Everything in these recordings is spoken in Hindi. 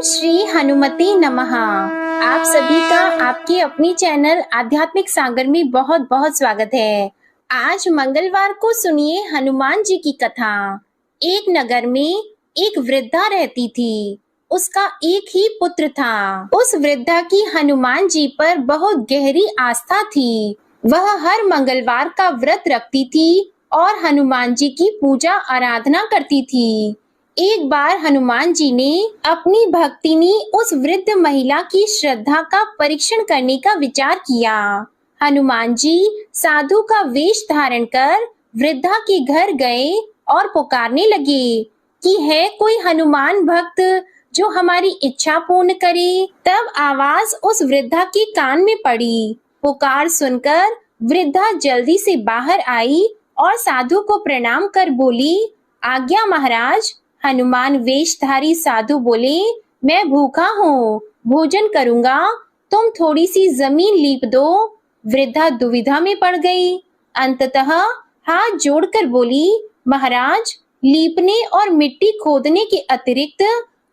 श्री हनुमते नमः। आप सभी का आपके अपनी चैनल आध्यात्मिक सागर में बहुत बहुत स्वागत है। आज मंगलवार को सुनिए हनुमान जी की कथा। एक नगर में एक वृद्धा रहती थी। उसका एक ही पुत्र था। उस वृद्धा की हनुमान जी पर बहुत गहरी आस्था थी। वह हर मंगलवार का व्रत रखती थी और हनुमान जी की पूजा आराधना करती थी। एक बार हनुमान जी ने अपनी भक्तिनी उस वृद्ध महिला की श्रद्धा का परीक्षण करने का विचार किया। हनुमान जी साधु का वेश धारण कर वृद्धा के घर गए और पुकारने लगे कि है कोई हनुमान भक्त जो हमारी इच्छा पूर्ण करे। तब आवाज उस वृद्धा के कान में पड़ी। पुकार सुनकर वृद्धा जल्दी से बाहर आई और साधु को प्रणाम कर बोली, आज्ञा महाराज। हनुमान वेशधारी साधु बोले, मैं भूखा हूँ, भोजन करूंगा, तुम थोड़ी सी जमीन लीप दो। वृद्धा दुविधा में पड़ गई। अंततः हाथ जोड़कर बोली, महाराज, लीपने और मिट्टी खोदने के अतिरिक्त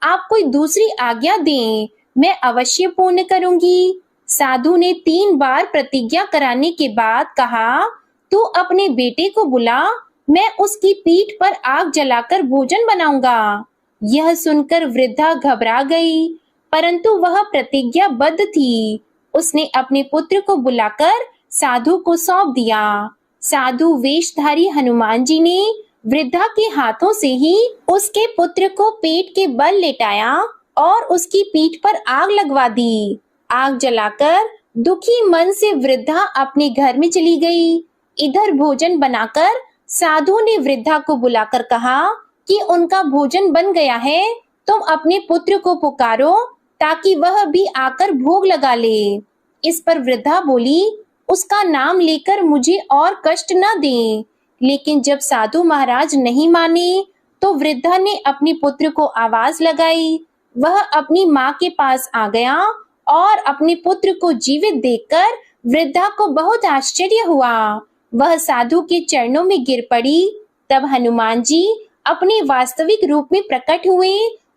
आप कोई दूसरी आज्ञा दें, मैं अवश्य पूर्ण करूंगी। साधु ने 3 बार प्रतिज्ञा कराने के बाद कहा, तू अपने बेटे को बुला, मैं उसकी पीठ पर आग जलाकर भोजन बनाऊंगा। यह सुनकर वृद्धा घबरा गई, परंतु वह प्रतिज्ञाबद्ध थी। उसने अपने पुत्र को बुलाकर साधु को सौंप दिया। साधु वेशधारी हनुमान जी ने वृद्धा के हाथों से ही उसके पुत्र को पेट के बल लेटाया और उसकी पीठ पर आग लगवा दी। आग जलाकर दुखी मन से वृद्धा अपने घर में चली गई। इधर भोजन बनाकर साधु ने वृद्धा को बुलाकर कहा कि उनका भोजन बन गया है, तुम अपने पुत्र को पुकारो ताकि वह भी आकर भोग लगा ले। इस पर वृद्धा बोली, उसका नाम लेकर मुझे और कष्ट न दें। लेकिन जब साधु महाराज नहीं माने तो वृद्धा ने अपने पुत्र को आवाज लगाई। वह अपनी माँ के पास आ गया और अपने पुत्र को जीवित देखकर वृद्धा को बहुत आश्चर्य हुआ। वह साधु के चरणों में गिर पड़ी। तब हनुमान जी अपने वास्तविक रूप में प्रकट हुए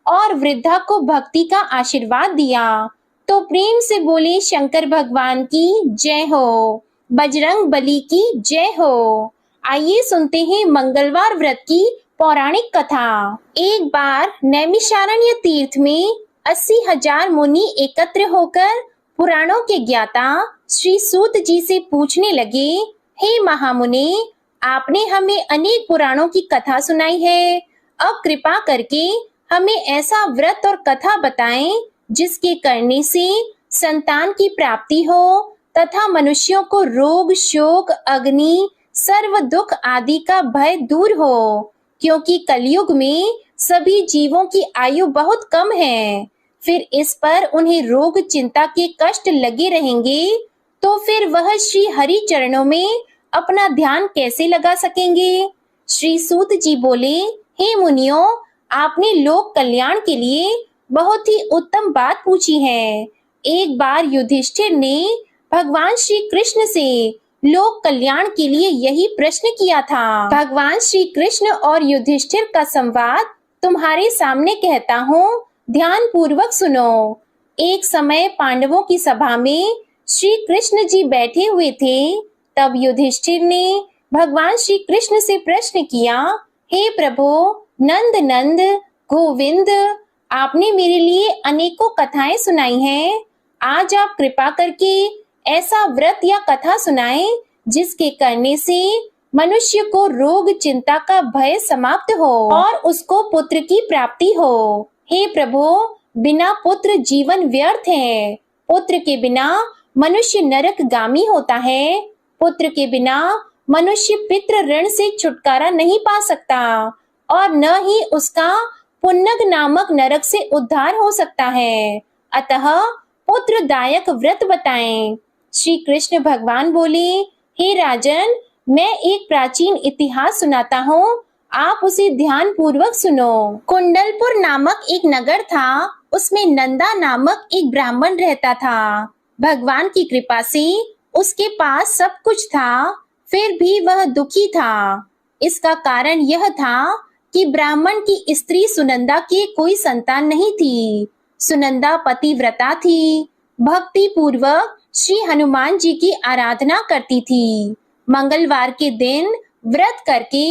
और वृद्धा को भक्ति का आशीर्वाद दिया। तो प्रेम से बोले, शंकर भगवान की जय हो, बजरंग बली की जय हो। आइए सुनते हैं मंगलवार व्रत की पौराणिक कथा। एक बार नैमिषारण्य तीर्थ में 80,000 मुनि एकत्र होकर पुराणों के ज्ञाता श्री सूत जी से पूछने लगे, हे महामुने, आपने हमें अनेक पुराणों की कथा सुनाई है। अब कृपा करके हमें ऐसा व्रत और कथा बताएं जिसके करने से संतान की प्राप्ति हो तथा मनुष्यों को रोग, शोक, अग्नि, सर्व दुख आदि का भय दूर हो, क्योंकि कलयुग में सभी जीवों की आयु बहुत कम है। फिर इस पर उन्हें रोग, चिंता के कष्ट लगे रहेंगे तो फिर वह श्री हरि चरणों में अपना ध्यान कैसे लगा सकेंगे। श्री सूत जी बोले, हे मुनियों, आपने लोक कल्याण के लिए बहुत ही उत्तम बात पूछी है। एक बार युधिष्ठिर ने भगवान श्री कृष्ण से लोक कल्याण के लिए यही प्रश्न किया था। भगवान श्री कृष्ण और युधिष्ठिर का संवाद तुम्हारे सामने कहता हूँ, ध्यान पूर्वक सुनो। एक समय पांडवों की सभा में श्री कृष्ण जी बैठे हुए थे। तब युधिष्ठिर ने भगवान श्री कृष्ण से प्रश्न किया, हे प्रभु, नंद नंद, गोविंद, आपने मेरे लिए अनेकों कथाएं सुनाई हैं। आज आप कृपा करके ऐसा व्रत या कथा सुनाएं जिसके करने से मनुष्य को रोग, चिंता का भय समाप्त हो और उसको पुत्र की प्राप्ति हो। हे प्रभु, बिना पुत्र जीवन व्यर्थ है। पुत्र के बिना मनुष्य नरकगामी होता है। पुत्र के बिना मनुष्य पितृ ऋण से छुटकारा नहीं पा सकता और न ही उसका पुन्नग नामक नरक से उद्धार हो सकता है। अतः पुत्रदायक व्रत बताएं। श्री कृष्ण भगवान बोले, हे राजन, मैं एक प्राचीन इतिहास सुनाता हूँ, आप उसे ध्यान पूर्वक सुनो। कुंडलपुर नामक एक नगर था। उसमें नंदा नामक एक ब्राह्मण रहता था। भगवान की कृपा से उसके पास सब कुछ था, फिर भी वह दुखी था। इसका कारण यह था कि ब्राह्मण की स्त्री सुनंदा की कोई संतान नहीं थी। सुनंदा पतिव्रता थी, भक्ति पूर्वक श्री हनुमान जी की आराधना करती थी। मंगलवार के दिन व्रत करके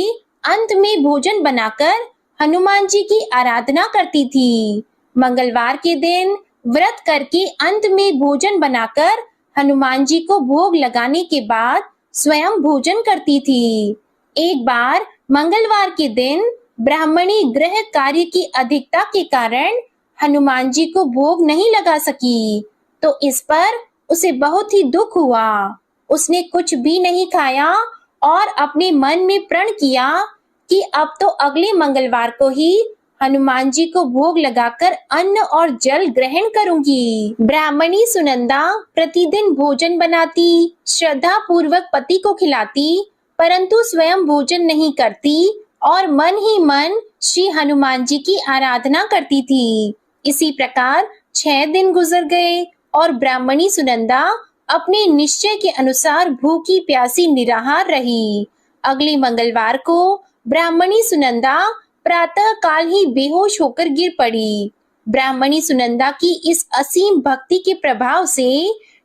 अंत में भोजन बनाकर हनुमान जी की आराधना करती थी। मंगलवार के दिन व्रत करके अंत में भोजन बनाकर हनुमान जी को भोग लगाने के बाद स्वयं भोजन करती थी। एक बार मंगलवार के दिन ब्राह्मणी गृह कार्य की अधिकता के कारण हनुमान जी को भोग नहीं लगा सकी, तो इस पर उसे बहुत ही दुख हुआ। उसने कुछ भी नहीं खाया और अपने मन में प्रण किया कि अब तो अगले मंगलवार को ही हनुमान जी को भोग लगाकर अन्न और जल ग्रहण करूंगी। ब्राह्मणी सुनंदा प्रतिदिन भोजन बनाती, श्रद्धा पूर्वक पति को खिलाती, परंतु स्वयं भोजन नहीं करती और मन ही मन श्री हनुमान जी की आराधना करती थी। इसी प्रकार 6 दिन गुजर गए और ब्राह्मणी सुनंदा अपने निश्चय के अनुसार भूखी प्यासी निराहार रही। अगले मंगलवार को ब्राह्मणी सुनंदा प्रातः काल ही बेहोश होकर गिर पड़ी। ब्राह्मणी सुनंदा की इस असीम भक्ति के प्रभाव से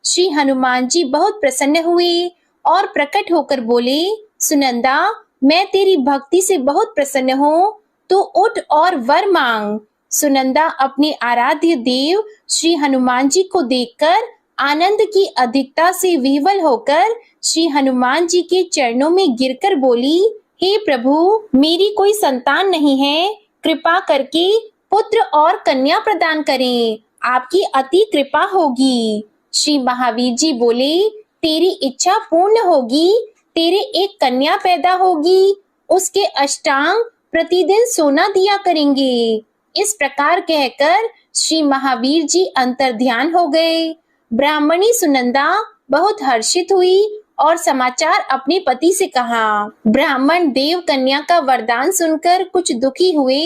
श्री हनुमान जी बहुत प्रसन्न हुए और प्रकट होकर बोले, सुनंदा, मैं तेरी भक्ति से बहुत प्रसन्न हूँ, तो उठ और वर मांग। सुनंदा अपने आराध्य देव श्री हनुमान जी को देखकर आनंद की अधिकता से विह्वल होकर श्री हनुमान जी के चरणों में गिरकर बोली, हे प्रभु, मेरी कोई संतान नहीं है, कृपा करके पुत्र और कन्या प्रदान करें, आपकी अति कृपा होगी। श्री महावीर जी बोले, तेरी इच्छा पूर्ण होगी, तेरे एक कन्या पैदा होगी, उसके अष्टांग प्रतिदिन सोना दिया करेंगे। इस प्रकार कहकर श्री महावीर जी अंतर्ध्यान हो गए। ब्राह्मणी सुनंदा बहुत हर्षित हुई और समाचार अपने पति से कहा। ब्राह्मण देव कन्या का वरदान सुनकर कुछ दुखी हुए,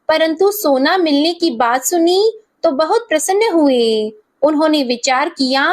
परंतु सोना मिलने की बात सुनी तो बहुत प्रसन्न हुए। उन्होंने विचार किया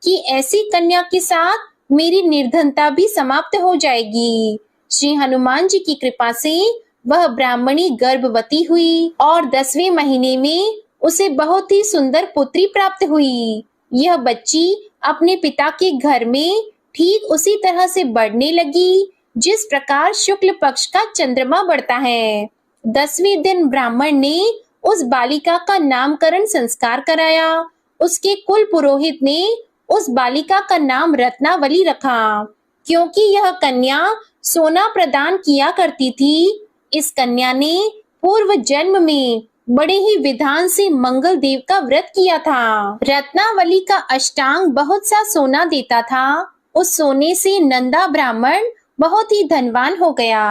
कि ऐसी कन्या के साथ मेरी निर्धनता भी समाप्त हो जाएगी। श्री हनुमान जी की कृपा से वह ब्राह्मणी गर्भवती हुई और 10वें महीने में उसे बहुत ही सुंदर पुत्री प्राप्त हुई। यह बच्ची अपने पिता के घर में ठीक उसी तरह से बढ़ने लगी जिस प्रकार शुक्ल पक्ष का चंद्रमा बढ़ता है। 10वें दिन ब्राह्मण ने उस बालिका का नामकरण संस्कार कराया। उसके कुल पुरोहित ने उस बालिका का नाम रत्नावली रखा, क्योंकि यह कन्या सोना प्रदान किया करती थी। इस कन्या ने पूर्व जन्म में बड़े ही विधान से मंगल देव का व्रत किया था। रत्नावली का अष्टांग बहुत सा सोना देता था। उस सोने से नंदा ब्राह्मण बहुत ही धनवान हो गया।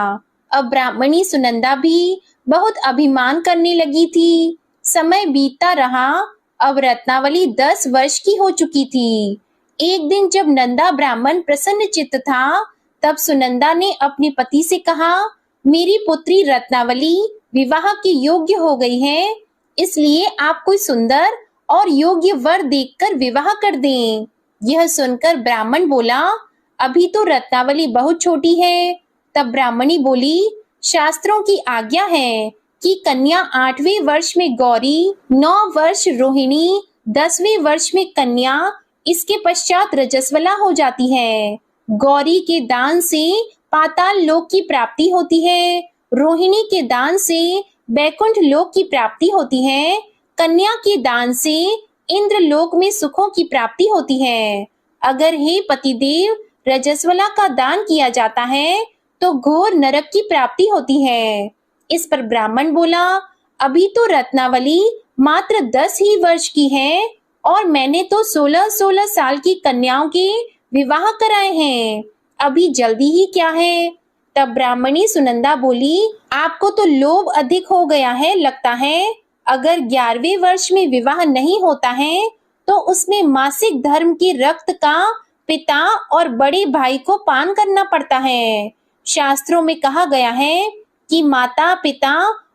अब ब्राह्मणी सुनंदा भी बहुत अभिमान करने लगी थी। समय बीतता रहा। अब रत्नावली 10 वर्ष की हो चुकी थी। एक दिन जब नंदा ब्राह्मण प्रसन्न चित्त था, तब सुनंदा ने अपने पति से कहा, मेरी पुत्री रत्नावली विवाह के योग्य हो गई है, इसलिए आप कोई सुंदर और योग्य वर देखकर विवाह कर दें। यह सुनकर ब्राह्मण बोला, अभी तो रत्नावली बहुत छोटी है। तब ब्राह्मणी बोली, शास्त्रों की आज्ञा है कि कन्या 8वें वर्ष में गौरी, 9 वर्ष रोहिणी, 10वें वर्ष में कन्या, इसके पश्चात रजस्वला हो जाती है। गौरी के दान से पाताल लोक की प्राप्ति होती है, रोहिणी के दान से बैकुंठ लोक की प्राप्ति होती है, कन्या के दान से इंद्र लोक में सुखों की प्राप्ति होती है। अगर हे पतिदेव रजस्वला का दान किया जाता है तो घोर नरक की प्राप्ति होती है। इस पर ब्राह्मण बोला, अभी तो रत्नावली मात्र 10 ही वर्ष की है और मैंने तो 16-16 साल की कन्याओं के विवाह कराए हैं, अभी जल्दी ही क्या है। तब ब्राह्मणी सुनंदा बोली, आपको तो लोभ अधिक हो गया है लगता है। अगर 11वें वर्ष में विवाह नहीं होता है तो उसमें मासिक धर्म के रक्त का पिता और बड़े भाई को पान करना पड़ता है। शास्त्रों में कहा गया है कि माता, पिता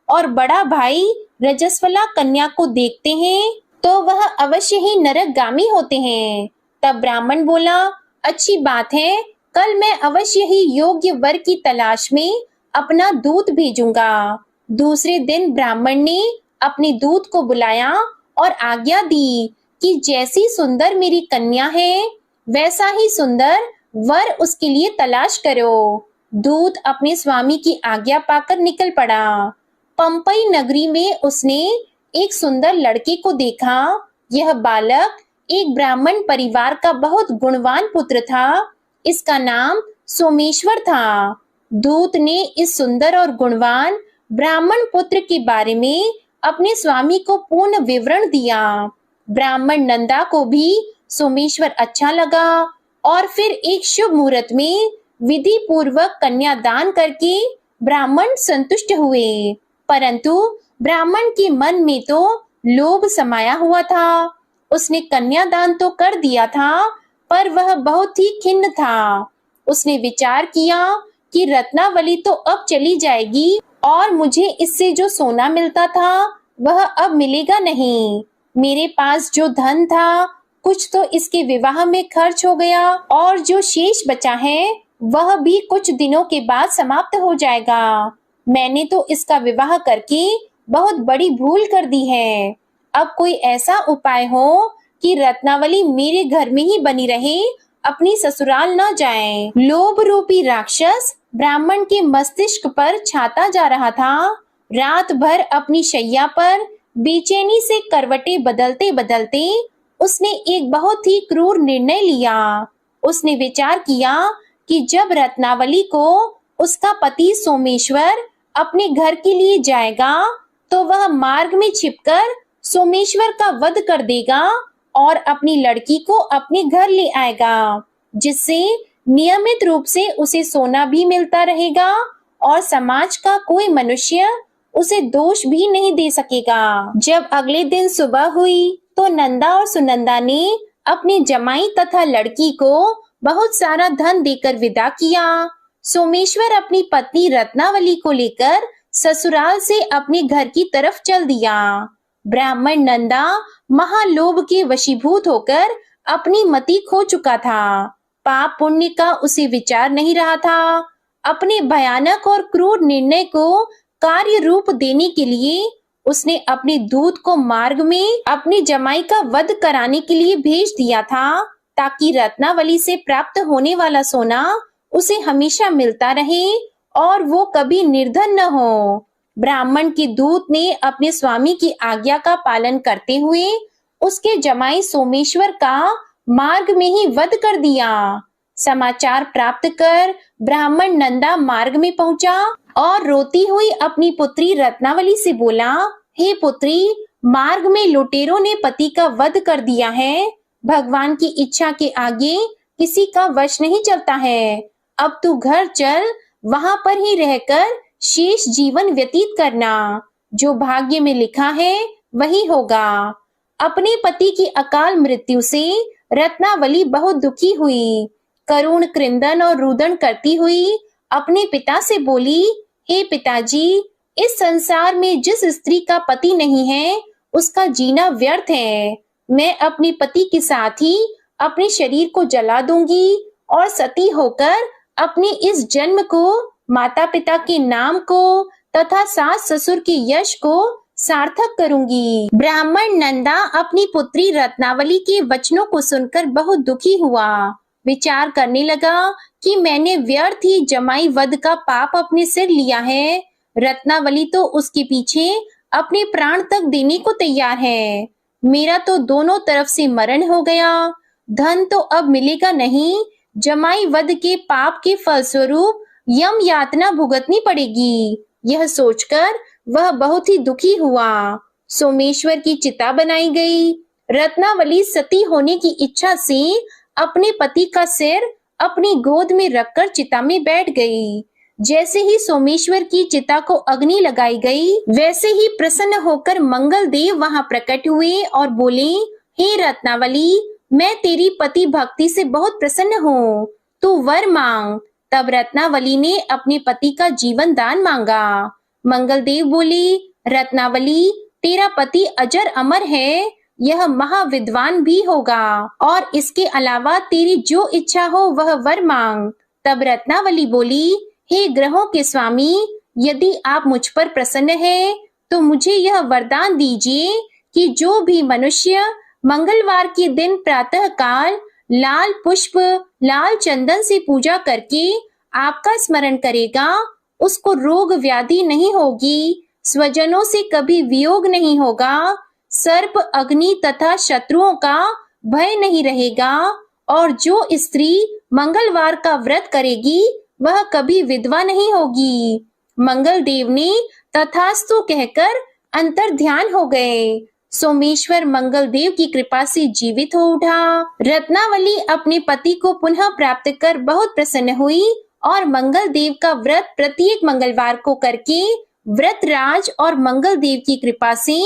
और बड़ा भाई रजस्वला कन्या को देखते हैं तो वह अवश्य ही नरकगामी होते हैं। तब ब्राह्मण बोला, अच्छी बात है, कल मैं अवश्य ही योग्य वर की तलाश में अपना दूत भेजूंगा। दूसरे दिन ब्राह्मण ने अपने दूत को बुलाया और आज्ञा दी कि जैसी सुंदर मेरी कन्या है वैसा ही सुंदर वर उसके लिए तलाश करो। दूत अपने स्वामी की आज्ञा पाकर निकल पड़ा। पंपई नगरी में उसने एक सुंदर लड़के को देखा। यह बालक एक ब्राह्मण परिवार का बहुत गुणवान पुत्र था। इसका नाम सोमेश्वर था। दूत ने इस सुंदर और गुणवान ब्राह्मण पुत्र के बारे में अपने स्वामी को पूर्ण विवरण दिया। ब्राह्मण नंदा को भी सोमेश्वर अच्छा लगा और फिर एक शुभ मुहूर्त में विधि पूर्वक कन्यादान करके ब्राह्मण संतुष्ट हुए। परंतु ब्राह्मण के मन में तो लोभ समाया हुआ था। उसने कन्यादान तो कर दिया था पर वह बहुत ही खिन्न था। उसने विचार किया कि रत्नावली तो अब चली जाएगी और मुझे इससे जो सोना मिलता था वह अब मिलेगा नहीं। मेरे पास जो धन था कुछ तो इसके विवाह में खर्च हो गया और जो शेष बचा है वह भी कुछ दिनों के बाद समाप्त हो जाएगा। मैंने तो इसका विवाह करके बहुत बड़ी भूल कर दी है। अब कोई ऐसा उपाय हो कि रत्नावली मेरे घर में ही बनी रहे, अपनी ससुराल न जाए। लोभ रूपी राक्षस ब्राह्मण के मस्तिष्क पर छाता जा रहा था। रात भर अपनी शैया पर बेचैनी से करवटें बदलते बदलते उसने एक बहुत ही क्रूर निर्णय लिया। उसने विचार किया कि जब रत्नावली को उसका पति सोमेश्वर अपने घर के लिए जाएगा तो वह मार्ग में छिपकर सोमेश्वर का वध कर देगा और अपनी लड़की को अपने घर ले आएगा, जिससे नियमित रूप से उसे सोना भी मिलता रहेगा और समाज का कोई मनुष्य उसे दोष भी नहीं दे सकेगा। जब अगले दिन सुबह हुई तो नंदा और सुनंदा ने अपने जमाई तथा लड़की को बहुत सारा धन देकर विदा किया। सोमेश्वर अपनी पत्नी रत्नावली को लेकर ससुराल से अपने घर की तरफ चल दिया। ब्राह्मण नंदा महालोभ के वशीभूत होकर अपनी मति खो चुका था। पाप पुण्य का उसे विचार नहीं रहा था। अपने भयानक और क्रूर निर्णय को कार्य रूप देने के लिए उसने अपने दूत को मार्ग में अपनी जमाई का वध कराने के लिए भेज दिया था, ताकि रत्नावली से प्राप्त होने वाला सोना उसे हमेशा मिलता रहे और वो कभी निर्धन न हो। ब्राह्मण के दूत ने अपने स्वामी की आज्ञा का पालन करते हुए उसके जमाई सोमेश्वर का मार्ग में ही वध कर दिया। समाचार प्राप्त कर ब्राह्मण नंदा मार्ग में पहुंचा और रोती हुई अपनी पुत्री रत्नावली से बोला, हे पुत्री, मार्ग में लुटेरों ने पति का वध कर दिया है। भगवान की इच्छा के आगे किसी का वश नहीं चलता है। अब तू घर चल, वहां पर ही रहकर शेष जीवन व्यतीत करना। जो भाग्य में लिखा है वही होगा। अपने पति की अकाल मृत्यु से रत्नावली बहुत दुखी हुई। करुण क्रंदन और रुदन करती हुई अपने पिता से बोली, हे पिताजी, इस संसार में जिस स्त्री का पति नहीं है उसका जीना व्यर्थ है। मैं अपने पति के साथ ही अपने शरीर को जला दूंगी और सती होकर अपने इस जन्म को, माता पिता के नाम को तथा सास ससुर के यश को सार्थक करूंगी। ब्राह्मण नंदा अपनी पुत्री रत्नावली के वचनों को सुनकर बहुत दुखी हुआ। विचार करने लगा कि मैंने व्यर्थ ही जमाई वध का पाप अपने सिर लिया है। रत्नावली तो उसके पीछे अपने प्राण तक देने को तैयार है। मेरा तो दोनों तरफ से मरण हो गया। धन तो अब मिलेगा नहीं। जमाई वध के पाप के फलस्वरूप यम यातना भुगतनी पड़ेगी। यह सोचकर वह बहुत ही दुखी हुआ। सोमेश्वर की चिता बनाई गई। रत्नावली सती होने की इच्छा से अपने पति का सिर अपनी गोद में रखकर चिता में बैठ गई। जैसे ही सोमेश्वर की चिता को अग्नि लगाई गई, वैसे ही प्रसन्न होकर मंगल देव वहां प्रकट हुए और बोले, हे रत्नावली, मैं तेरी पति भक्ति से बहुत प्रसन्न हूँ, तू वर मांग। तब रत्नावली ने अपने पति का जीवन दान मांगा। मंगल देव बोले, रत्नावली, तेरा पति अजर अमर है, यह महाविद्वान भी होगा और इसके अलावा तेरी जो इच्छा हो वह वर मांग। तब रत्नावली बोली, हे ग्रहों के स्वामी, यदि आप मुझ पर प्रसन्न हैं तो मुझे यह वरदान दीजिए कि जो भी मनुष्य मंगलवार के दिन प्रातः काल लाल पुष्प, लाल चंदन से पूजा करके आपका स्मरण करेगा, उसको रोग व्याधि नहीं होगी, स्वजनों से कभी वियोग नहीं होगा, सर्प, अग्नि तथा शत्रुओं का भय नहीं रहेगा, और जो स्त्री मंगलवार का व्रत करेगी वह कभी विधवा नहीं होगी। मंगल देव ने तथास्तु कहकर अंतर ध्यान हो गए। सोमेश्वर मंगल देव की कृपा से जीवित हो उठा। रत्नावली अपने पति को पुनः प्राप्त कर बहुत प्रसन्न हुई और मंगल देव का व्रत प्रत्येक मंगलवार को करके व्रतराज और मंगल देव की कृपा से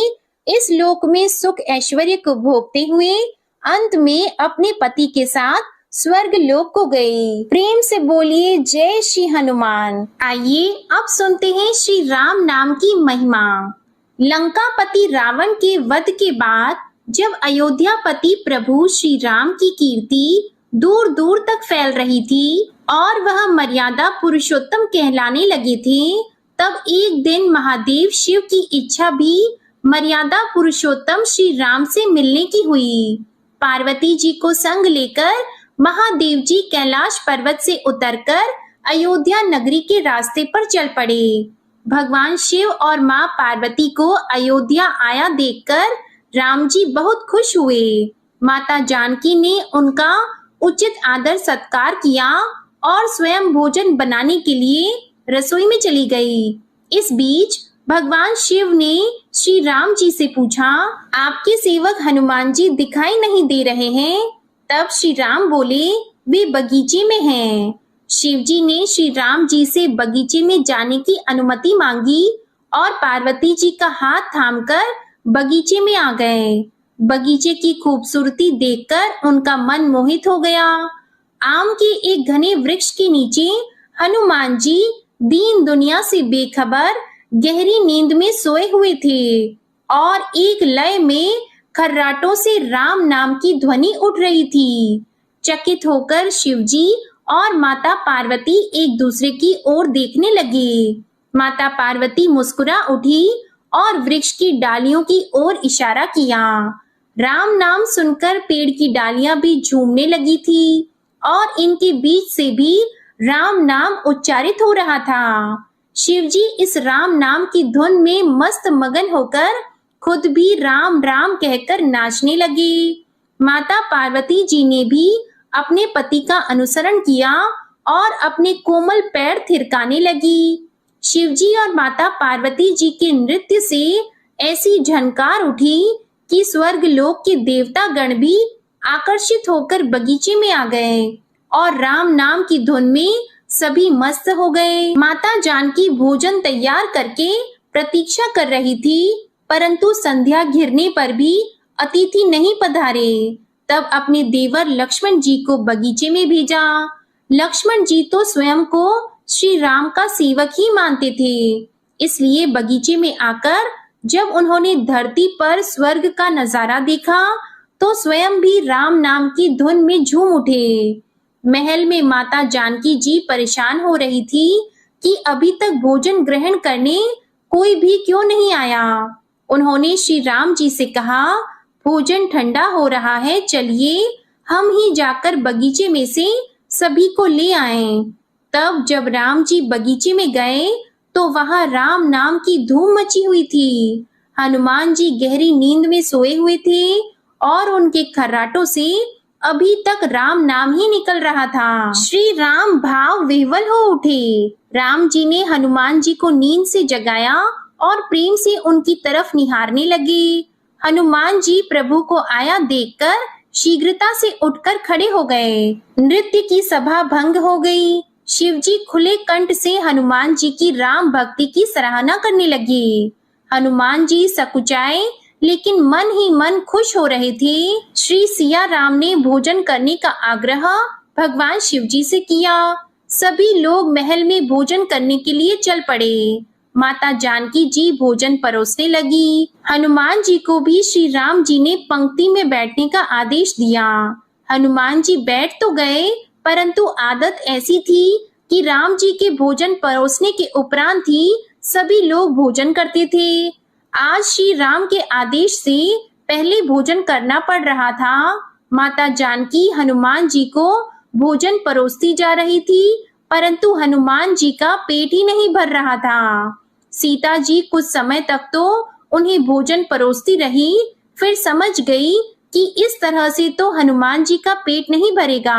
इस लोक में सुख ऐश्वर्य को भोगते हुए अंत में अपने पति के साथ स्वर्ग लोक को गई। प्रेम से बोलिए जय श्री हनुमान। आइए अब सुनते हैं श्री राम नाम की महिमा। लंकापति रावण के वध के बाद जब अयोध्यापति प्रभु श्री राम की कीर्ति दूर दूर तक फैल रही थी और वह मर्यादा पुरुषोत्तम कहलाने लगे थे, तब एक दिन महादेव शिव की इच्छा भी मर्यादा पुरुषोत्तम श्री राम से मिलने की हुई। पार्वती जी को संग लेकर महादेव जी कैलाश पर्वत से उतरकर अयोध्या नगरी के रास्ते पर चल पड़े। भगवान शिव और माँ पार्वती को अयोध्या आया देखकर राम जी बहुत खुश हुए। माता जानकी ने उनका उचित आदर सत्कार किया और स्वयं भोजन बनाने के लिए रसोई में चली गई। इस बीच भगवान शिव ने श्री राम जी से पूछा, आपके सेवक हनुमान जी दिखाई नहीं दे रहे हैं। तब श्री राम बोले, वे बगीचे में हैं। शिव जी ने श्री राम जी से बगीचे में जाने की अनुमति मांगी और पार्वती जी का हाथ थामकर बगीचे में आ गए। बगीचे की खूबसूरती देखकर उनका मन मोहित हो गया। आम के एक घने वृक्ष के नीचे हनुमान जी दीन दुनिया से बेखबर गहरी नींद में सोए हुए थे और एक लय में खर्राटों से राम नाम की ध्वनि उठ रही थी। चकित होकर शिवजी और माता पार्वती एक दूसरे की ओर देखने लगे। माता पार्वती मुस्कुरा उठी और वृक्ष की डालियों की ओर इशारा किया। राम नाम सुनकर पेड़ की डालियां भी झूमने लगी थी और इनके बीच से भी राम नाम उच्चारित हो रहा था। शिवजी इस राम नाम की धुन में मस्त मगन होकर खुद भी राम राम कहकर नाचने लगे। माता पार्वती जी ने भी अपने पति का अनुसरण किया और अपने कोमल पैर थिरकाने लगी। शिवजी और माता पार्वती जी के नृत्य से ऐसी झनकार उठी कि स्वर्ग लोक के देवता गण भी आकर्षित होकर बगीचे में आ गए और राम नाम की धुन में सभी मस्त हो गए। माता जानकी भोजन तैयार करके प्रतीक्षा कर रही थी, परंतु संध्या घिरने पर भी अतिथि नहीं पधारे। तब अपने देवर लक्ष्मण जी को बगीचे में भेजा। लक्ष्मण जी तो स्वयं को श्री राम का सेवक ही मानते थे, इसलिए बगीचे में आकर जब उन्होंने धरती पर स्वर्ग का नजारा देखा तो स्वयं भी राम नाम की धुन में झूम उठे। महल में माता जानकी जी परेशान हो रही थी कि अभी तक भोजन ग्रहण करने कोई भी क्यों नहीं आया। उन्होंने श्री राम जी से कहा, भोजन ठंडा हो रहा है, चलिए हम ही जाकर बगीचे में से सभी को ले आएं। तब जब राम जी बगीचे में गए तो वहां राम नाम की धूम मची हुई थी। हनुमान जी गहरी नींद में सोए हुए थे और उनके खर्राटों से अभी तक राम नाम ही निकल रहा था। श्री राम भाव विह्वल हो उठे। राम जी ने हनुमान जी को नींद से जगाया और प्रेम से उनकी तरफ निहारने लगे। हनुमान जी प्रभु को आया देखकर शीघ्रता से उठकर खड़े हो गए। नृत्य की सभा भंग हो गई। शिव जी खुले कंठ से हनुमान जी की राम भक्ति की सराहना करने लगे। हनुमान जी सकुचाए लेकिन मन ही मन खुश हो रहे थे। श्री सिया राम ने भोजन करने का आग्रह भगवान शिव जी से किया। सभी लोग महल में भोजन करने के लिए चल पड़े। माता जानकी जी भोजन परोसने लगी। हनुमान जी को भी श्री राम जी ने पंक्ति में बैठने का आदेश दिया। हनुमान जी बैठ तो गए, परंतु आदत ऐसी थी कि राम जी के भोजन परोसने के उपरांत ही सभी लोग भोजन करते थे। आज श्री राम के आदेश से पहले भोजन करना पड़ रहा था। माता जानकी हनुमान जी को भोजन परोसती जा रही थी, परंतु हनुमान जी का पेट ही नहीं भर रहा था। सीता जी कुछ समय तक तो उन्हें भोजन परोसती रही, फिर समझ गई कि इस तरह से तो हनुमान जी का पेट नहीं भरेगा।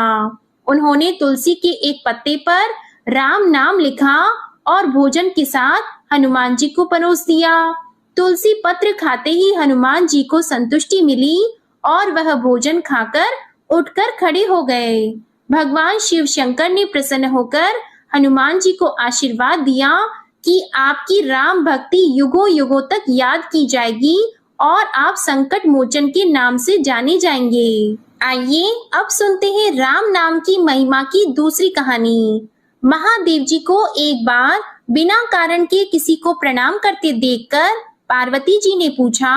उन्होंने तुलसी के एक पत्ते पर राम नाम लिखा और भोजन के साथ हनुमान जी को परोस दिया। तुलसी पत्र खाते ही हनुमान जी को संतुष्टि मिली और वह भोजन खाकर उठकर खड़े हो गए। भगवान शिव शंकर ने प्रसन्न होकर हनुमान जी को आशीर्वाद दिया कि आपकी राम भक्ति युगों युगों तक याद की जाएगी और आप संकट मोचन के नाम से जाने जाएंगे। आइए अब सुनते हैं राम नाम की महिमा की दूसरी कहानी। महादेव जी को एक बार बिना कारण के किसी को प्रणाम करते देखकर पार्वती जी ने पूछा,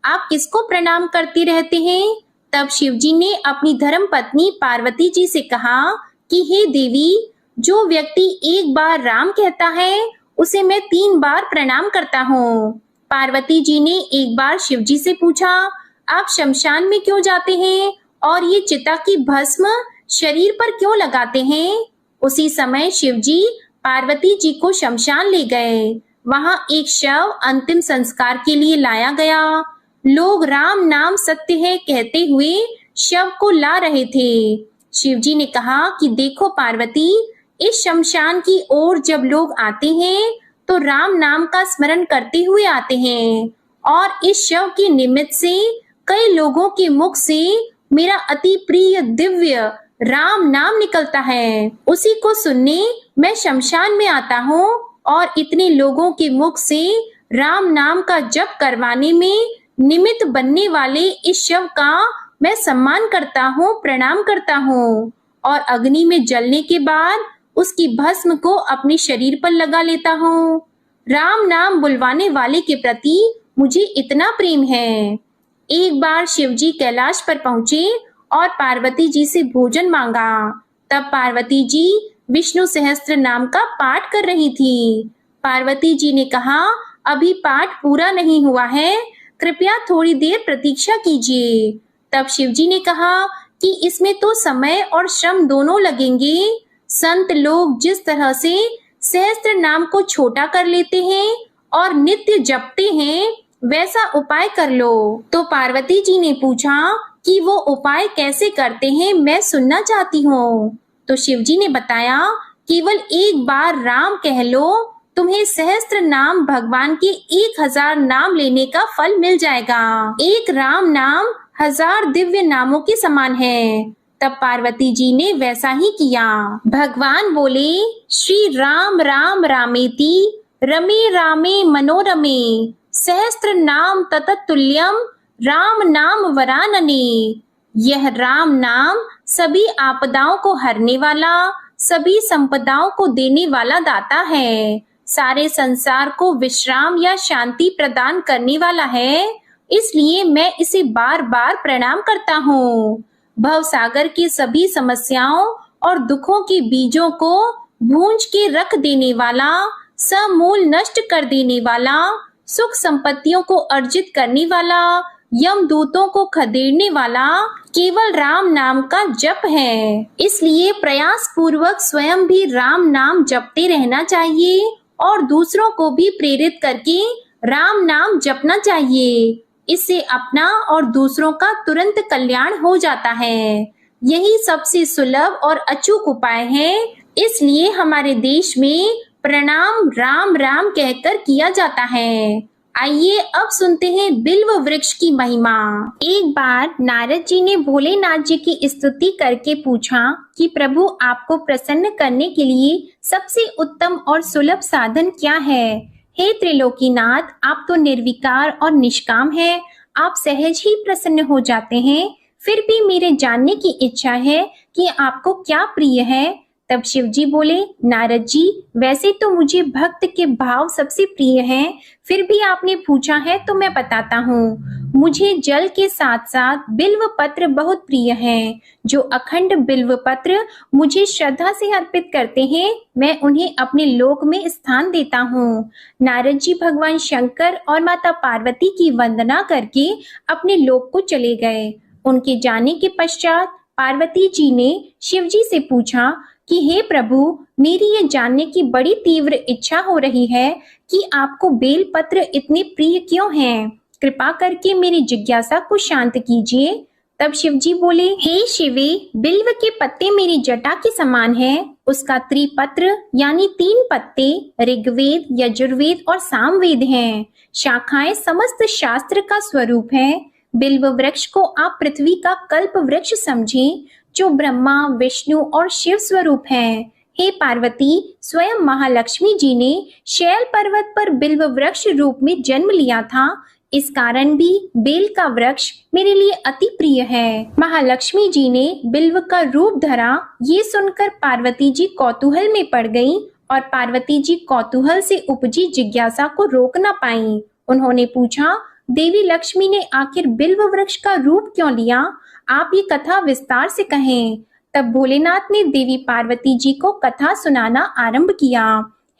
आप किसको प्रणाम करते रहते हैं? तब शिव जी ने अपनी धर्म पत्नी पार्वती जी से कहा कि हे देवी, जो व्यक्ति एक बार राम कहता है उसे मैं 3 बार प्रणाम करता हूँ। पार्वती जी ने एक बार शिव जी से पूछा, आप शमशान में क्यों जाते हैं और ये चिता की भस्म शरीर पर क्यों लगाते हैं? उसी समय शिव जी पार्वती जी को शमशान ले गए। वहां एक शव अंतिम संस्कार के लिए लाया गया। लोग राम नाम सत्य है कहते हुए शव को ला रहे थे। शिव जी ने कहा कि देखो पार्वती, इस शमशान की ओर जब लोग आते हैं तो राम नाम का स्मरण करते हुए आते हैं और इस शव के निमित्त से कई लोगों के मुख से मेरा अति प्रिय दिव्य राम नाम निकलता है। उसी को सुनने मैं शमशान में आता हूँ और इतने लोगों के मुख से राम नाम का जप करवाने में निमित्त बनने वाले इस शव का मैं सम्मान करता हूँ, प्रणाम करता हूँ और अग्नि में जलने के बाद उसकी भस्म को अपने शरीर पर लगा लेता हूँ। राम नाम बुलवाने वाले के प्रति मुझे इतना प्रेम है। एक बार शिव जी कैलाश पर पहुंचे और पार्वती जी से भोजन मांगा। तब पार्वती जी विष्णु सहस्त्र नाम का पाठ कर रही थी। पार्वती जी ने कहा, अभी पाठ पूरा नहीं हुआ है, कृपया थोड़ी देर प्रतीक्षा कीजिए। तब शिव जी ने कहा कि इसमें तो समय और श्रम दोनों लगेंगे। संत लोग जिस तरह से सहस्त्र नाम को छोटा कर लेते हैं और नित्य जपते हैं, वैसा उपाय कर लो। तो पार्वती जी ने पूछा कि वो उपाय कैसे करते हैं, मैं सुनना चाहती हूँ। तो शिव जी ने बताया, केवल एक बार राम कह लो, तुम्हें सहस्त्र नाम भगवान के 1000 नाम लेने का फल मिल जाएगा। एक राम नाम 1000 दिव्य नामों के समान है। तब पार्वती जी ने वैसा ही किया। भगवान बोले, श्री राम राम रामेति रमे रामे मनोरमे सहस्त्र नाम तततुल्यम राम नाम वरानने। यह राम नाम सभी आपदाओं को हरने वाला, सभी संपदाओं को देने वाला दाता है, सारे संसार को विश्राम या शांति प्रदान करने वाला है। इसलिए मैं इसे बार बार प्रणाम करता हूँ। भव सागर की सभी समस्याओं और दुखों के बीजों को भूंज के रख देने वाला, समूल नष्ट कर देने वाला, सुख संपत्तियों को अर्जित करने वाला, यमदूतों को खदेड़ने वाला केवल राम नाम का जप है। इसलिए प्रयास पूर्वक स्वयं भी राम नाम जपते रहना चाहिए और दूसरों को भी प्रेरित करके राम नाम जपना चाहिए। इससे अपना और दूसरों का तुरंत कल्याण हो जाता है। यही सबसे सुलभ और अचूक उपाय है। इसलिए हमारे देश में प्रणाम राम राम कहकर किया जाता है। आइए अब सुनते हैं बिल्व वृक्ष की महिमा। एक बार नारद जी ने भोलेनाथ जी की स्तुति करके पूछा कि प्रभु, आपको प्रसन्न करने के लिए सबसे उत्तम और सुलभ साधन क्या है? हे त्रिलोकीनाथ, आप तो निर्विकार और निष्काम हैं। आप सहज ही प्रसन्न हो जाते हैं। फिर भी मेरे जानने की इच्छा है कि आपको क्या प्रिय है, तब शिव जी बोले, नारद जी, वैसे तो मुझे भक्त के भाव सबसे प्रिय हैं, फिर भी आपने पूछा है तो मैं बताता हूँ। मुझे जल के साथ साथ बिल्व पत्र बहुत प्रिय हैं। जो अखंड बिल्व पत्र मुझे श्रद्धा से अर्पित करते हैं, मैं उन्हें अपने लोक में स्थान देता हूँ। नारद जी भगवान शंकर और माता पार्वती की वंदना करके अपने लोक को चले गए। उनके जाने के पश्चात पार्वती जी ने शिव जी से पूछा कि हे प्रभु, मेरी ये जानने की बड़ी तीव्र इच्छा हो रही है कि आपको बेल पत्र इतने प्रिय क्यों हैं? कृपा करके मेरी जिज्ञासा को शांत कीजिए। तब शिव जी बोले, हे शिवे, बिल्व के पत्ते मेरी जटा के समान हैं। उसका त्रिपत्र यानी 3 पत्ते ऋग्वेद, यजुर्वेद और सामवेद हैं। शाखाएं समस्त शास्त्र का स्वरूप है। बिल्व वृक्ष को आप पृथ्वी का कल्प वृक्ष समझें, जो ब्रह्मा, विष्णु और शिव स्वरूप है। हे पार्वती, स्वयं महालक्ष्मी जी ने शैल पर्वत पर बिल्व वृक्ष रूप में जन्म लिया था। इस कारण भी बेल का वृक्ष मेरे लिए अति प्रिय है। महालक्ष्मी जी ने बिल्व का रूप धरा, ये सुनकर पार्वती जी कौतूहल में पड़ गईं और पार्वती जी कौतूहल से उपजी जिज्ञासा को रोक न पाईं। उन्होंने पूछा, देवी लक्ष्मी ने आखिर बिल्व वृक्ष का रूप क्यों लिया? आप ये कथा विस्तार से कहें। तब भोलेनाथ ने देवी पार्वती जी को कथा सुनाना आरंभ किया।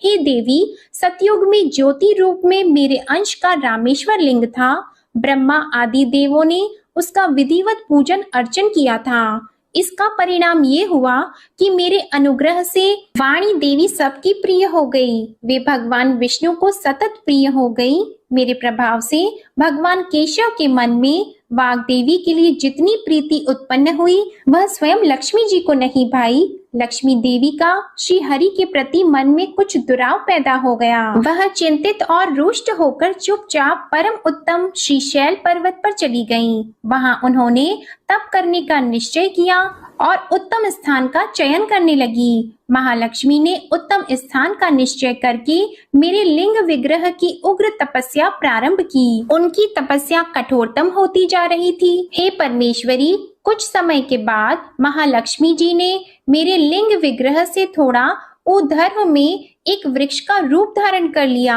हे देवी, सतयुग में ज्योति रूप में मेरे अंश का रामेश्वर लिंग था। ब्रह्मा आदि देवों ने उसका विधिवत पूजन अर्चन किया था। इसका परिणाम ये हुआ कि मेरे अनुग्रह से वाणी देवी सबकी प्रिय हो गई। वे भगवान विष्णु को सतत प्रिय हो गई। मेरे प्रभाव से भगवान केशव के मन में वाग देवी के लिए जितनी प्रीति उत्पन्न हुई, वह स्वयं लक्ष्मी जी को नहीं भाई। लक्ष्मी देवी का श्री हरि के प्रति मन में कुछ दुराव पैदा हो गया। वह चिंतित और रुष्ट होकर चुपचाप परम उत्तम श्री शैल पर्वत पर चली गईं। वहां उन्होंने तप करने का निश्चय किया और उत्तम स्थान का चयन करने लगी। महालक्ष्मी ने उत्तम स्थान का निश्चय करके मेरे लिंग विग्रह की उग्र तपस्या प्रारंभ की। उनकी तपस्या कठोरतम होती जा रही थी। हे परमेश्वरी, कुछ समय के बाद महालक्ष्मी जी ने मेरे लिंग विग्रह से थोड़ा ऊर्ध्व में एक वृक्ष का रूप धारण कर लिया।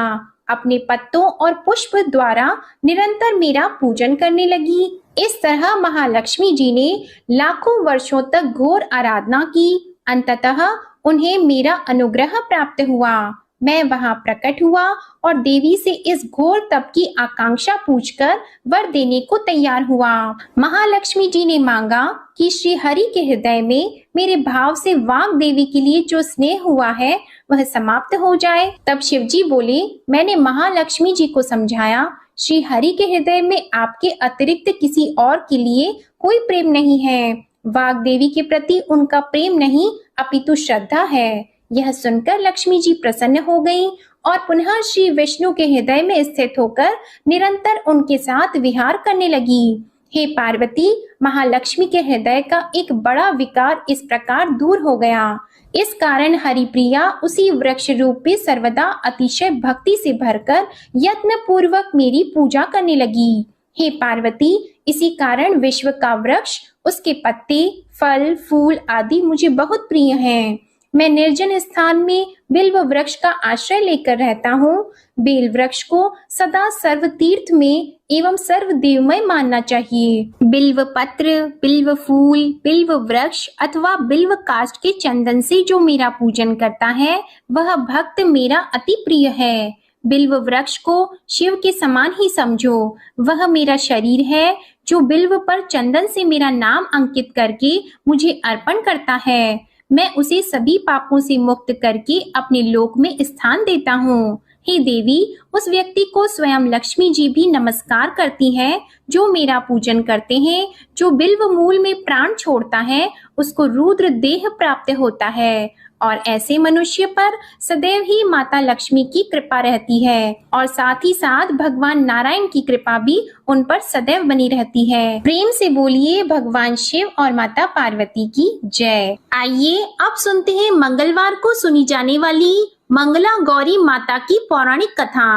अपने पत्तों और पुष्प द्वारा निरंतर मेरा पूजन करने लगी। इस तरह महालक्ष्मी जी ने लाखों वर्षों तक घोर आराधना की। अंततः उन्हें मेरा अनुग्रह प्राप्त हुआ। मैं वहां प्रकट हुआ और देवी से इस घोर तप की आकांक्षा पूछकर वर देने को तैयार हुआ। महालक्ष्मी जी ने मांगा कि श्री हरि के हृदय में मेरे भाव से वाग देवी के लिए जो स्नेह हुआ है वह समाप्त हो जाए। तब शिव जी बोले, मैंने महालक्ष्मी जी को समझाया, श्री हरि के हृदय में आपके अतिरिक्त किसी और के लिए कोई प्रेम नहीं है। वाग देवी के प्रति उनका प्रेम नहीं अपितु श्रद्धा है। यह सुनकर लक्ष्मी जी प्रसन्न हो गईं और पुनः श्री विष्णु के हृदय में स्थित होकर निरंतर उनके साथ विहार करने लगी। हे पार्वती, महालक्ष्मी के हृदय का एक बड़ा विकार इस प्रकार दूर हो गया। इस कारण हरिप्रिया उसी वृक्ष रूप में सर्वदा अतिशय भक्ति से भरकर यत्न पूर्वक मेरी पूजा करने लगी। हे पार्वती, इसी कारण विश्व का वृक्ष, उसके पत्ते, फल, फूल आदि मुझे बहुत प्रिय हैं। मैं निर्जन स्थान में बिल्व वृक्ष का आश्रय लेकर रहता हूँ। बेल वृक्ष को सदा सर्व तीर्थ में एवं सर्व देवमय मानना चाहिए। बिल्व पत्र, बिल्व फूल, बिल्व वृक्ष अथवा बिल्व काष्ठ के चंदन से जो मेरा पूजन करता है वह भक्त मेरा अति प्रिय है। बिल्व वृक्ष को शिव के समान ही समझो। वह मेरा शरीर है जो बिल्व पर चंदन से मेरा नाम अंकित करके मुझे अर्पण करता है। मैं उसे सभी पापों से मुक्त करके अपने लोक में स्थान देता हूँ। हे देवी, उस व्यक्ति को स्वयं लक्ष्मी जी भी नमस्कार करती है जो मेरा पूजन करते हैं। जो बिल्व मूल में प्राण छोड़ता है उसको रुद्र देह प्राप्त होता है और ऐसे मनुष्य पर सदैव ही माता लक्ष्मी की कृपा रहती है और साथ ही साथ भगवान नारायण की कृपा भी उन पर सदैव बनी रहती है। प्रेम से बोलिए भगवान शिव और माता पार्वती की जय। आइए अब सुनते हैं मंगलवार को सुनी जाने वाली मंगला गौरी माता की पौराणिक कथा।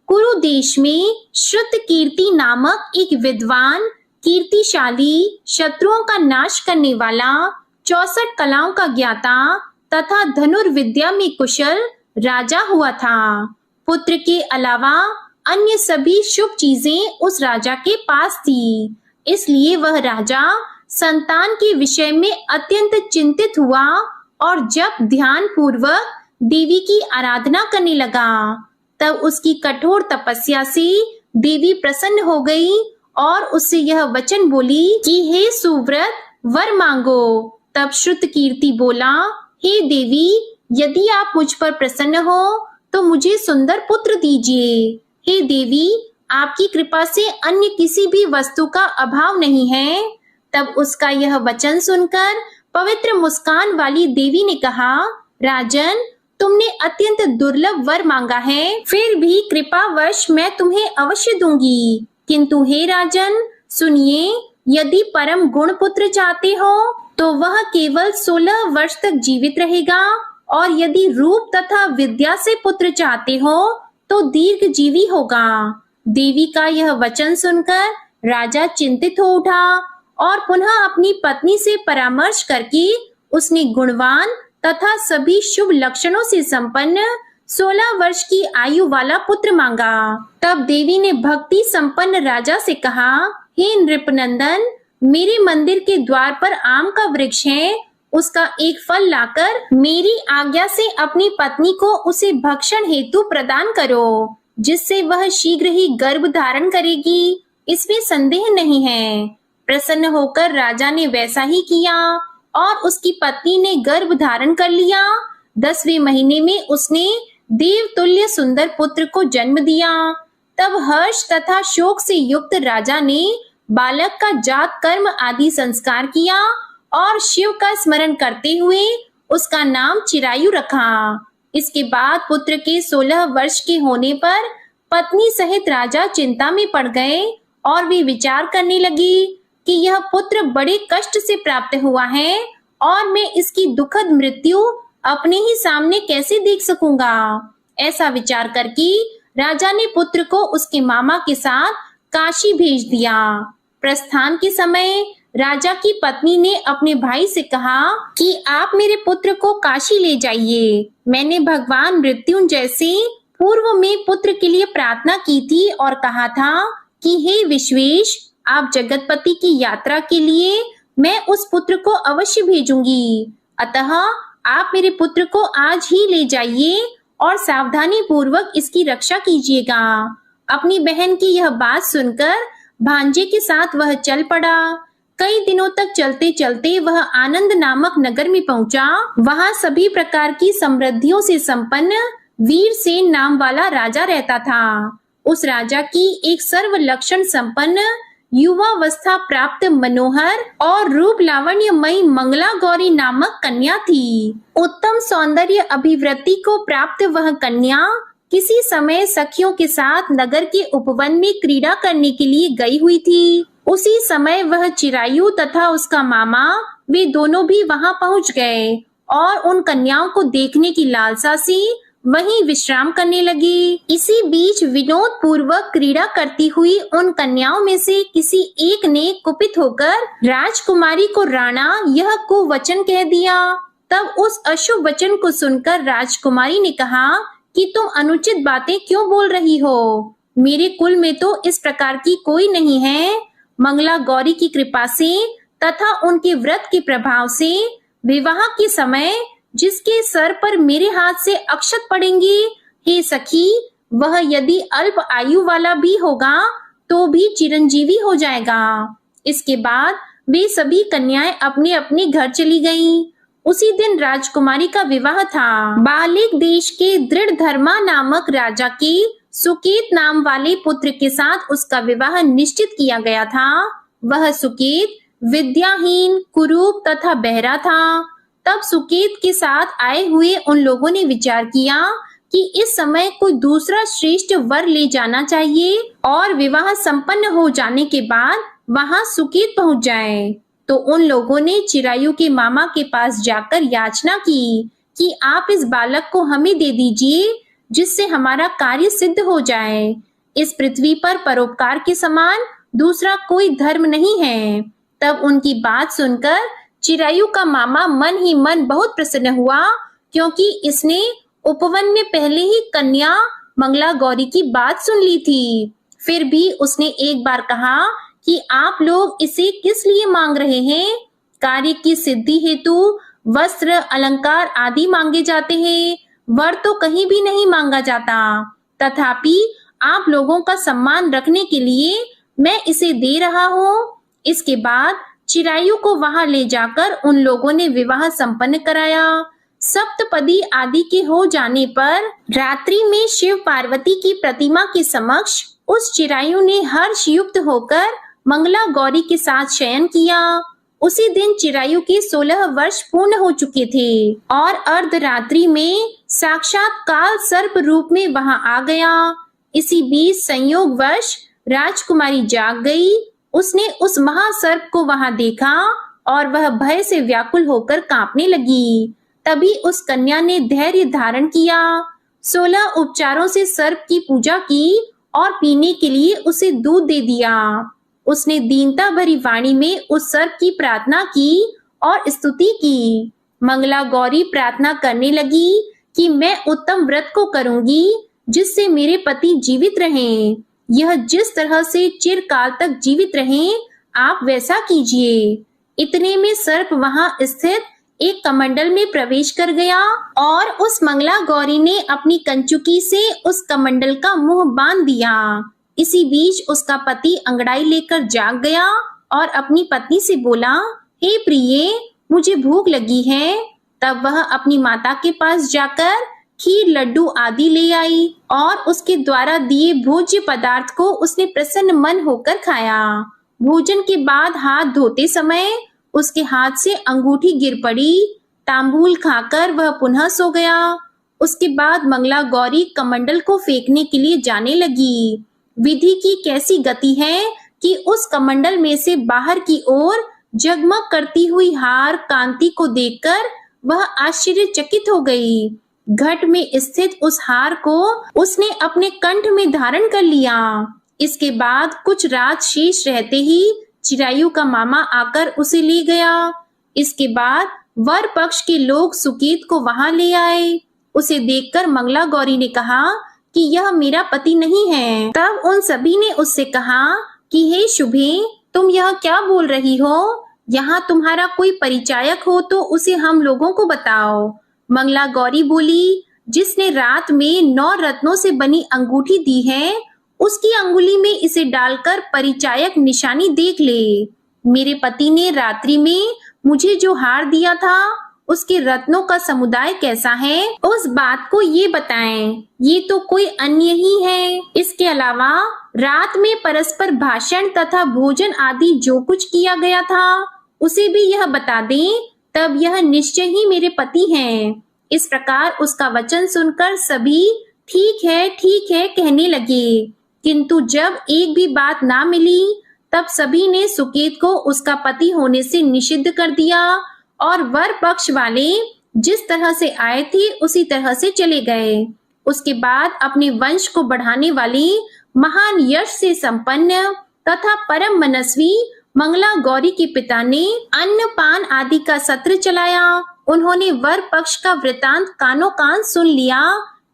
कुरु देश में श्रुत कीर्ति नामक एक विद्वान, कीर्तिशाली, शत्रुओं का नाश करने वाला, 64 कलाओं का ज्ञाता तथा धनुर्विद्या में कुशल राजा हुआ था। पुत्र के अलावा अन्य सभी शुभ चीजें उस राजा के पास थी, इसलिए वह राजा संतान के विषय में अत्यंत चिंतित हुआ और जब ध्यान पूर्वक देवी की आराधना करने लगा, तब उसकी कठोर तपस्या से देवी प्रसन्न हो गई और उससे यह वचन बोली कि हे सुव्रत, वर मांगो। तब श्रुतकीर्ति बोला, हे देवी, यदि आप मुझ पर प्रसन्न हो तो मुझे सुंदर पुत्र दीजिए। हे देवी, आपकी कृपा से अन्य किसी भी वस्तु का अभाव नहीं है। तब उसका यह वचन सुनकर पवित्र मुस्कान वाली देवी ने कहा, राजन, तुमने अत्यंत दुर्लभ वर मांगा है, फिर भी कृपावश मैं तुम्हें अवश्य दूंगी। किंतु हे राजन, सुनिए, यदि परम गुण पुत्र चाहते हो तो वह केवल 16 वर्ष तक जीवित रहेगा, और यदि रूप तथा विद्या से पुत्र चाहते हो तो दीर्घजीवी होगा। देवी का यह वचन सुनकर राजा चिंतित हो उठा और पुनः अपनी पत्नी से परामर्श करके उसने गुणवान तथा सभी शुभ लक्षणों से संपन्न 16 वर्ष की आयु वाला पुत्र मांगा। तब देवी ने भक्ति संपन्न राजा से कहा, हे नृपनंदन, मेरे मंदिर के द्वार पर आम का वृक्ष है, उसका एक फल लाकर मेरी आज्ञा से अपनी पत्नी को उसे भक्षण हेतु प्रदान करो, जिससे वह शीघ्र ही गर्भ धारण करेगी, इसमें संदेह नहीं है। प्रसन्न होकर राजा ने वैसा ही किया और उसकी पत्नी ने गर्भ धारण कर लिया। 10वें महीने में उसने देवतुल्य सुंदर पुत्र को जन्म दिया। तब हर्ष तथा शोक से युक्त राजा ने बालक का जात कर्म आदि संस्कार किया और शिव का स्मरण करते हुए उसका नाम चिरायु रखा। इसके बाद पुत्र के 16 वर्ष के होने पर पत्नी सहित राजा चिंता में पड़ गए और वे विचार करने लगी कि यह पुत्र बड़े कष्ट से प्राप्त हुआ है और मैं इसकी दुखद मृत्यु अपने ही सामने कैसे देख सकूंगा। ऐसा विचार करके राजा ने पुत्र को उसके मामा के साथ काशी भेज दिया। प्रस्थान के समय राजा की पत्नी ने अपने भाई से कहा कि आप मेरे पुत्र को काशी ले जाइए। मैंने भगवान मृत्युंजय से पूर्व में पुत्र के लिए प्रार्थना की थी और कहा था कि हे विश्वेश, आप जगतपति की यात्रा के लिए मैं उस पुत्र को अवश्य भेजूंगी। अतः आप मेरे पुत्र को आज ही ले जाइए और सावधानी पूर्वक इसकी रक्षा कीजिएगा। अपनी बहन की यह बात सुनकर भांजे के साथ वह चल पड़ा। कई दिनों तक चलते चलते वह आनंद नामक नगर में पहुंचा। वहां सभी प्रकार की समृद्धियों से संपन्न वीरसेन नाम वाला राजा रहता था। उस राजा की एक सर्व लक्षण संपन्न युवावस्था प्राप्त मनोहर और रूप लावण्यमयी मंगला गौरी नामक कन्या थी। उत्तम सौंदर्य अभिवृद्धि को प्राप्त वह कन्या किसी समय सखियों के साथ नगर के उपवन में क्रीड़ा करने के लिए गई हुई थी। उसी समय वह चिरायु तथा उसका मामा वे दोनों भी वहां पहुंच गए और उन कन्याओं को देखने की लालसा से वहीं विश्राम करने लगे। इसी बीच विनोद पूर्वक क्रीड़ा करती हुई उन कन्याओं में से किसी एक ने कुपित होकर राजकुमारी को राणा यह कुवचन कह दिया। तब उस अशुभ वचन को सुनकर राजकुमारी ने कहा कि तुम अनुचित बातें क्यों बोल रही हो? मेरे कुल में तो इस प्रकार की कोई नहीं है। मंगला गौरी की कृपा से तथा उनके व्रत के प्रभाव से विवाह के समय जिसके सर पर मेरे हाथ से अक्षत पड़ेंगे, हे सखी, वह यदि अल्प आयु वाला भी होगा तो भी चिरंजीवी हो जाएगा। इसके बाद वे सभी कन्याएं अपने अपने घर चली गईं। उसी दिन राजकुमारी का विवाह था। बालिक देश के दृढ़धर्मा नामक राजा के सुकेत नाम वाले पुत्र के साथ उसका विवाह निश्चित किया गया था। वह सुकेत विद्याहीन, कुरूप तथा बहरा था। तब सुकेत के साथ आए हुए उन लोगों ने विचार किया कि इस समय कोई दूसरा श्रेष्ठ वर ले जाना चाहिए और विवाह संपन्न हो जाने के बाद वहां सुकेत पहुंच जाए। तो उन लोगों ने चिरायु के मामा के पास जाकर याचना की कि आप इस बालक को हमें दे दीजिए, जिससे हमारा कार्य सिद्ध हो जाए। इस पृथ्वी पर परोपकार के समान दूसरा कोई धर्म नहीं है। तब उनकी बात सुनकर चिरायु का मामा मन ही मन बहुत प्रसन्न हुआ, क्योंकि इसने उपवन में पहले ही कन्या मंगला गौरी की बात सुन ली थी। फिर भी उसने एक बार कहा कि आप लोग इसे किस लिए मांग रहे हैं? कार्य की सिद्धि हेतु वस्त्र, अलंकार आदि मांगे जाते हैं, वर तो कहीं भी नहीं मांगा जाता। तथापि आप लोगों का सम्मान रखने के लिए मैं इसे दे रहा हूँ। इसके बाद चिरायु को वहां ले जाकर उन लोगों ने विवाह संपन्न कराया। सप्तपदी आदि के हो जाने पर रात्रि में शिव पार्वती की प्रतिमा के समक्ष उस चिरायु ने हर्ष युक्त होकर मंगला गौरी के साथ शयन किया। उसी दिन चिरायु के 16 वर्ष पूर्ण हो चुके थे और अर्धरात्रि में साक्षात काल सर्प रूप में वहां आ गया। इसी बीच संयोगवश राजकुमारी जाग गई। उसने उस महासर्प को वहां देखा और वह भय से व्याकुल होकर कांपने लगी। तभी उस कन्या ने धैर्य धारण किया, 16 उपचारों से सर्प की पूजा की और पीने के लिए उसे दूध दे दिया। उसने दीनता भरी वाणी में उस सर्प की प्रार्थना की और स्तुति की। मंगला गौरी प्रार्थना करने लगी कि मैं उत्तम व्रत को करूंगी जिससे मेरे पति जीवित रहें। यह जिस तरह से चिरकाल तक जीवित रहें, आप वैसा कीजिए। इतने में सर्प वहां स्थित एक कमंडल में प्रवेश कर गया और उस मंगला गौरी ने अपनी कंचुकी से उस कमंडल का मुंह बांध दिया। इसी बीच उसका पति अंगड़ाई लेकर जाग गया और अपनी पत्नी से बोला, हे प्रिये, मुझे भूख लगी है। तब वह अपनी माता के पास जाकर खीर, लड्डू आदि ले आई और उसके द्वारा दिए भोज्य पदार्थ को उसने प्रसन्न मन होकर खाया। भोजन के बाद हाथ धोते समय उसके हाथ से अंगूठी गिर पड़ी। तांबूल खाकर वह पुनः सो गया। उसके बाद मंगला गौरी कमंडल को फेंकने के लिए जाने लगी। विधि की कैसी गति है कि उस कमंडल में से बाहर की ओर जगमग करती हुई हार कांति को देखकर वह आश्चर्यचकित हो गई। घट में स्थित उस हार को उसने अपने कंठ में धारण कर लिया। इसके बाद कुछ रात शेष रहते ही चिरायु का मामा आकर उसे ले गया। इसके बाद वर पक्ष के लोग सुकेत को वहां ले आए। उसे देखकर मंगला गौरी ने कहा कि यह मेरा पति नहीं है। तब उन सभी ने उससे कहा कि हे शुभे, तुम यह क्या बोल रही हो? यहाँ तुम्हारा कोई परिचायक हो तो उसे हम लोगों को बताओ। मंगला गौरी बोली, जिसने रात में 9 रत्नों से बनी अंगूठी दी है, उसकी अंगुली में इसे डालकर परिचायक निशानी देख ले। मेरे पति ने रात्रि में मुझे जो हार दिया था, उसके रत्नों का समुदाय कैसा है, उस बात को ये बताएं। ये तो कोई अन्य ही है। इसके अलावा रात में परस्पर भाषण तथा भोजन आदि जो कुछ किया गया था, उसे भी यह बता दें, तब यह निश्चय ही मेरे पति हैं। इस प्रकार उसका वचन सुनकर सभी ठीक है कहने लगे, किंतु जब एक भी बात ना मिली, तब सभी ने सुकेत को उसका पति होने से निषिद्ध कर दिया और वर पक्ष वाले जिस तरह से आए थे उसी तरह से चले गए। उसके बाद अपने वंश को बढ़ाने वाली महान यश से संपन्न तथा परम मनस्वी मंगला गौरी के पिता ने अन्न पान आदि का सत्र चलाया। उन्होंने वर पक्ष का वृतांत कानों कान सुन लिया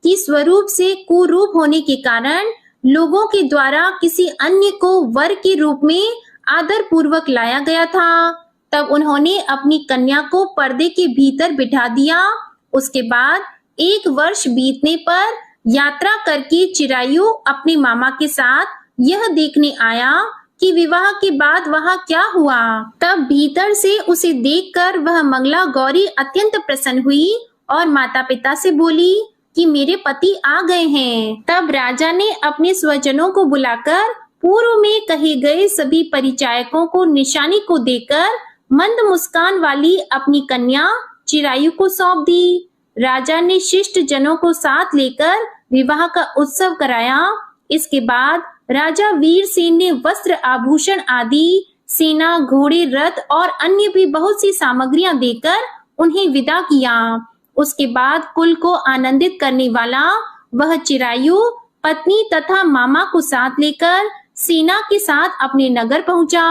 कि स्वरूप से कुरूप होने के कारण लोगों के द्वारा किसी अन्य को वर के रूप में आदर पूर्वक लाया गया था। तब उन्होंने अपनी कन्या को पर्दे के भीतर बिठा दिया। उसके बाद 1 वर्ष बीतने पर यात्रा करके चिरायु अपने मामा के साथ यह देखने आया कि विवाह के बाद वहां क्या हुआ। तब भीतर से उसे देखकर वह मंगला गौरी अत्यंत प्रसन्न हुई और माता पिता से बोली कि मेरे पति आ गए हैं। तब राजा ने अपने स्वजनों को बुलाकर पूर्व में कहे गए सभी परिचायकों को निशानी को देकर मंद मुस्कान वाली अपनी कन्या चिरायु को सौंप दी। राजा ने शिष्ट जनों को साथ लेकर विवाह का उत्सव कराया। इसके बाद राजा वीरसेन ने वस्त्र, आभूषण आदि, सेना, घोड़े, रथ और अन्य भी बहुत सी सामग्रियां देकर उन्हें विदा किया। उसके बाद कुल को आनंदित करने वाला वह चिरायु पत्नी तथा मामा को साथ लेकर सेना के साथ अपने नगर पहुंचा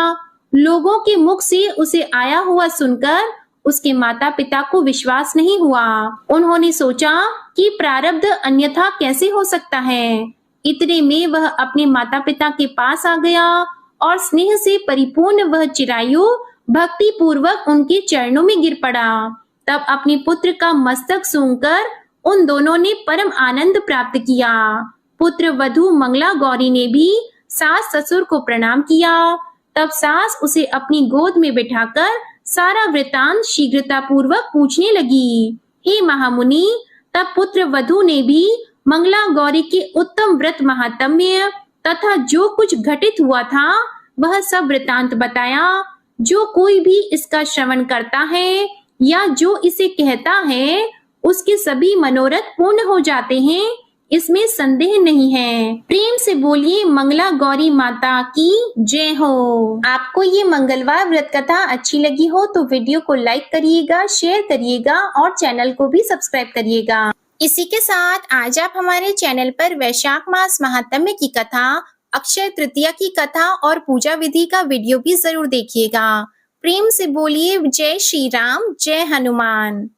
लोगों के मुख से उसे आया हुआ सुनकर उसके माता पिता को विश्वास नहीं हुआ। उन्होंने सोचा कि प्रारब्ध अन्यथा कैसे हो सकता है। इतने में वह अपने माता पिता के पास आ गया और स्नेह से परिपूर्ण वह चिरायु भक्ति पूर्वक उनके चरणों में गिर पड़ा। तब अपने पुत्र का मस्तक सूंघकर उन दोनों ने परम आनंद प्राप्त किया। पुत्र वधू मंगला गौरी ने भी सास ससुर को प्रणाम किया। तब सास उसे अपनी गोद में बिठाकर सारा वृतांत शीघ्रता पूर्वक पूछने लगी। हे महामुनि, तब पुत्र वधू ने भी मंगला गौरी के उत्तम व्रत महात्म्य तथा जो कुछ घटित हुआ था वह सब वृतांत बताया। जो कोई भी इसका श्रवण करता है या जो इसे कहता है उसके सभी मनोरथ पूर्ण हो जाते हैं, इसमें संदेह नहीं है। प्रेम से बोलिए मंगला गौरी माता की जय हो। आपको ये मंगलवार व्रत कथा अच्छी लगी हो तो वीडियो को लाइक करिएगा, शेयर करिएगा और चैनल को भी सब्सक्राइब करिएगा। इसी के साथ आज आप हमारे चैनल पर वैशाख मास महात्म्य की कथा, अक्षय तृतीया की कथा और पूजा विधि का वीडियो भी जरूर देखिएगा। प्रेम से बोलिए जय श्री राम, जय हनुमान।